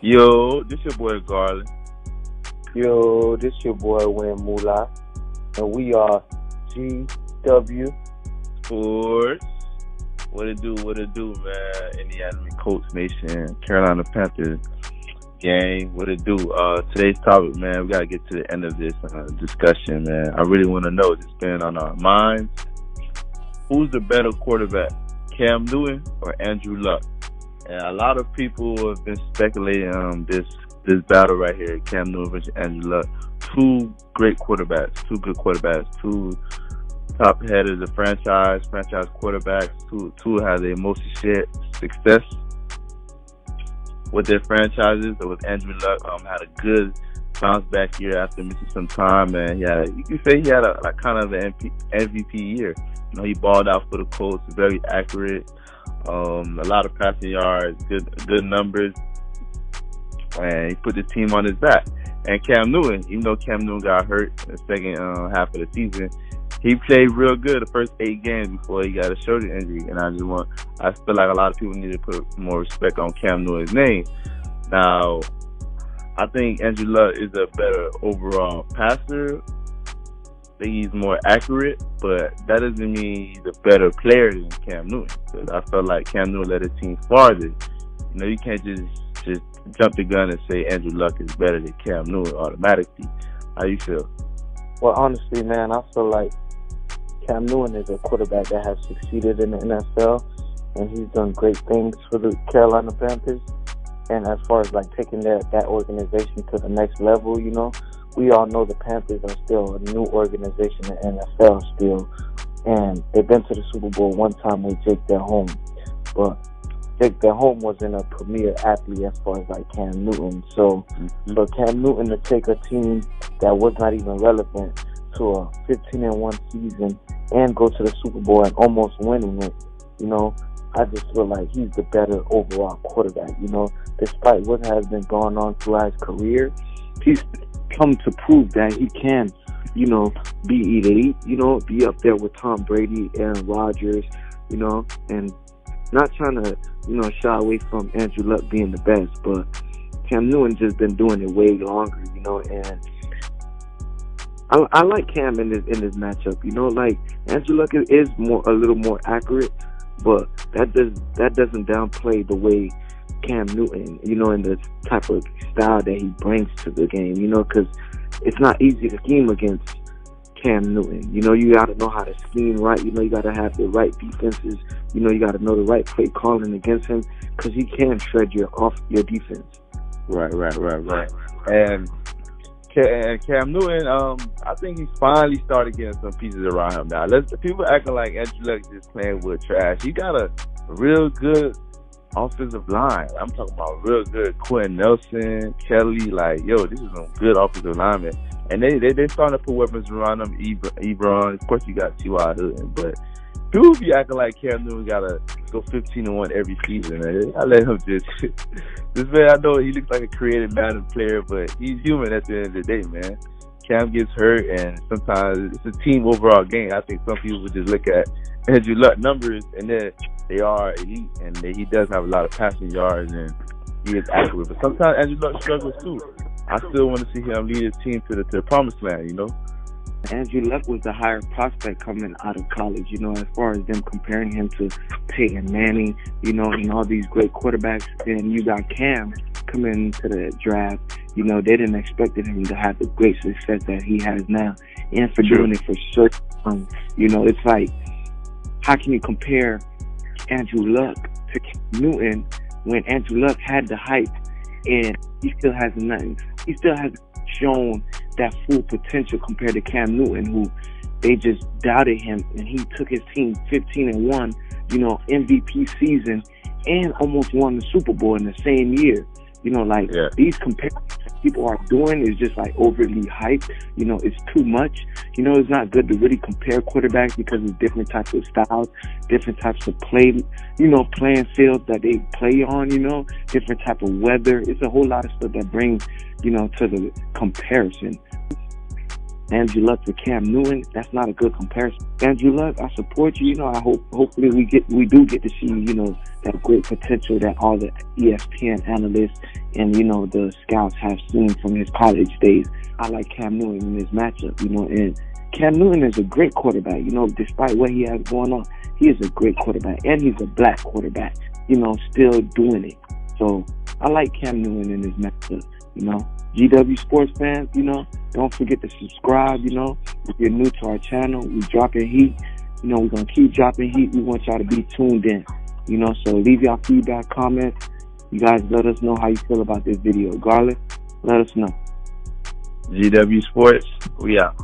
Yo, this your boy Garland. Yo, this your boy Win Moolah, and we are GW. Sportz. What it do, man? Indiana Colts Nation, Carolina Panthers gang, what it do? Today's topic, man, we gotta get to the end of this discussion, man. I really want to know, it's been on our minds, who's the better quarterback, Cam Newton or Andrew Luck? And a lot of people have been speculating on this battle right here, Cam Newton versus Andrew Luck. Two great quarterbacks, two good quarterbacks, two top headers of franchise quarterbacks, two have the most shared success with their franchises. Or with Andrew Luck, had a good bounce back year after missing some time, and you can say he had a kind of an MVP year. You know, he balled out for the Colts, very accurate, a lot of passing yards, good numbers, and he put the team on his back. And Cam Newton, even though Cam Newton got hurt in the second half of the season, he played real good the first 8 games before he got a shoulder injury. And I feel like a lot of people need to put more respect on Cam Newton's name. Now, I think Andrew Luck is a better overall passer. I think he's more accurate, but that doesn't mean he's a better player than Cam Newton. Because I felt like Cam Newton led his team farther. You know, you can't just jump the gun and say Andrew Luck is better than Cam Newton automatically. How you feel? Well, honestly, man, I feel like Cam Newton is a quarterback that has succeeded in the NFL, and he's done great things for the Carolina Panthers. And as far as like taking that organization to the next level, you know, we all know the Panthers are still a new organization in the NFL still, and they've been to the Super Bowl one time with Jake Delhomme, but Jake Delhomme wasn't a premier athlete as far as like Cam Newton. So for Cam Newton to take a team that was not even relevant to a 15-1 season and go to the Super Bowl and almost winning it, you know, I just feel like he's the better overall quarterback. You know, despite what has been going on throughout his career, he's come to prove that he can, you know, be elite, you know, be up there with Tom Brady, Aaron Rodgers, you know, and not trying to, you know, shy away from Andrew Luck being the best, but Cam Newton just been doing it way longer, you know, and I like Cam in this matchup, you know, like Andrew Luck is a little more accurate, but that doesn't downplay the way Cam Newton, you know, and the type of style that he brings to the game, you know, because it's not easy to scheme against Cam Newton. You know, you got to know how to scheme right. You know, you got to have the right defenses. You know, you got to know the right play calling against him because he can shred off your defense. Right. And Cam Newton, I think he's finally started getting some pieces around him now. People acting like Andrew Luck just playing with trash. He got a real good offensive line. I'm talking about real good Quentin Nelson, Kelly. Like, yo, this is some good offensive linemen. And they starting to put weapons around them. Ebron, of course, you got T.Y. Hilton, but people be acting like Cam Newton gotta go 15-1 every season. Man. I let him just. This man, I know he looks like a creative Madden player, but he's human at the end of the day, man. Cam gets hurt, and sometimes it's a team overall game. I think some people would just look at Andrew Luck numbers, and then they are elite, and he does have a lot of passing yards, and he is accurate. But sometimes Andrew Luck struggles too. I still want to see him lead his team to the promised land, you know? Andrew Luck was the higher prospect coming out of college, you know, as far as them comparing him to Peyton Manning, you know, and all these great quarterbacks. And you got Cam coming into the draft, you know, they didn't expect him to have the great success that he has now. And for doing it for so long, you know, it's like, how can you compare Andrew Luck to Cam Newton when Andrew Luck had the hype and he still hasn't nothing? He still hasn't shown that full potential compared to Cam Newton, who they just doubted him, and he took his team 15-1, you know, MVP season, and almost won the Super Bowl in the same year. You know, like these comparisons people are doing is just like overly hyped. You know, it's too much. You know, it's not good to really compare quarterbacks because it's different types of styles, different types of play, you know, playing fields that they play on, you know, different type of weather. It's a whole lot of stuff that brings, you know, to the comparison. Andrew Luck to Cam Newton, that's not a good comparison. Andrew Luck, I support you. You know, hopefully we do get to see, you know, that great potential that all the ESPN analysts and, you know, the scouts have seen from his college days. I like Cam Newton in this matchup, you know, and Cam Newton is a great quarterback, you know, despite what he has going on. He is a great quarterback, and he's a black quarterback, you know, still doing it. So I like Cam Newton in this matchup, you know. GW Sports fans, you know, don't forget to subscribe, you know. If you're new to our channel, we dropping heat. You know, we're going to keep dropping heat. We want y'all to be tuned in, you know. So leave y'all feedback, comments. You guys let us know how you feel about this video. Garland, let us know. GW Sports, we out.